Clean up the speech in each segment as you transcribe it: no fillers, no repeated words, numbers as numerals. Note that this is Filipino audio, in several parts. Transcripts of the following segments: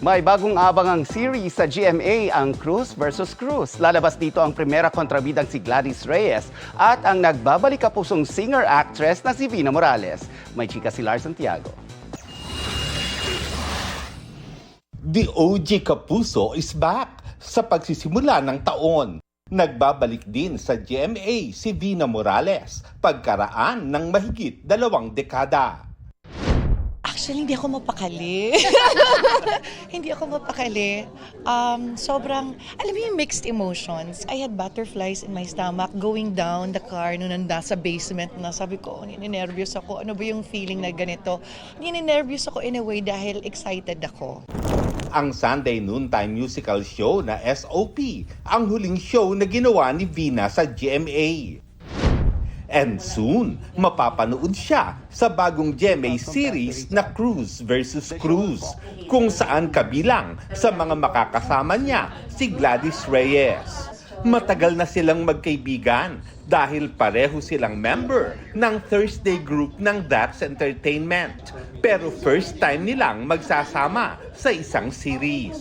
May bagong abangang series sa GMA, ang Cruz versus Cruz. Lalabas dito ang primera kontrabidang si Gladys Reyes at ang nagbabalik kapusong singer-actress na si Vina Morales. May chika si Lars Santiago. The OG Kapuso is back sa pagsisimula ng taon. Nagbabalik din sa GMA si Vina Morales pagkaraan ng mahigit 2 dekada. Actually, hindi ako mapakali. Hindi ako mapakali. Sobrang, alam mo yung mixed emotions. I had butterflies in my stomach going down the car nung nasa basement na. Sabi ko, ninenervyos ako. Ano ba yung feeling na ganito? Ninenervyos ako in a way dahil excited ako. Ang Sunday noontime musical show na SOP, ang huling show na ginawa ni Vina sa GMA. And soon, mapapanood siya sa bagong GMA series na Cruz versus Cruz, kung saan kabilang sa mga makakasama niya si Gladys Reyes. Matagal na silang magkaibigan dahil pareho silang member ng Thursday group ng That's Entertainment. Pero first time nilang magsasama sa isang series.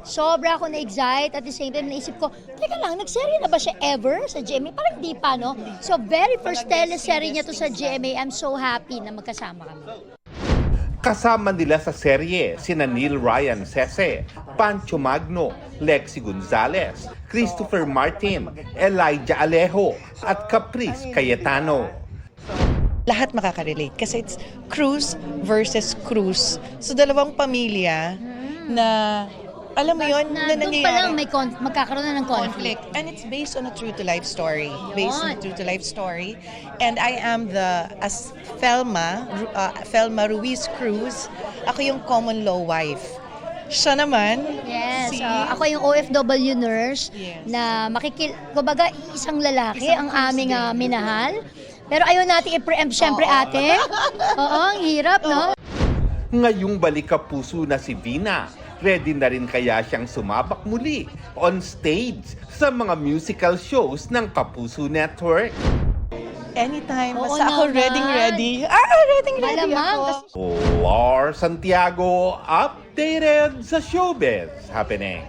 Sobra ako na-excite. At the same time, naisip ko, teka lang, nagserye na ba siya ever sa GMA? Parang di pa, no? So, very first teleserye niya to sa GMA. I'm so happy na magkasama kami. Kasama nila sa serye sina Neil Ryan Sese, Pancho Magno, Lexi Gonzalez, Christopher Martin, Elijah Alejo at Caprice Cayetano. Lahat makaka-relate kasi it's Cruz versus Cruz. So, dalawang pamilya na alam mo yun, na Doon nangyayari. pa lang may magkakaroon na ng conflict. And it's based on a true-to-life story. Based on a true-to-life story. And I am as Felma Ruiz Cruz, ako yung common law wife. Siya naman, Yes, ako yung OFW nurse na kumbaga isang lalaki ang aming minahal. Pero ayaw natin i-preempt syempre ate. Oo, ang hirap, no? Ngayong balik kapuso na si Vina, ready na rin kaya siyang sumabak muli on stage sa mga musical shows ng Kapuso Network? anytime, Oo basta ako naman. ready. Ready Malamang, ako. Lars Santiago, updated sa showbiz happening.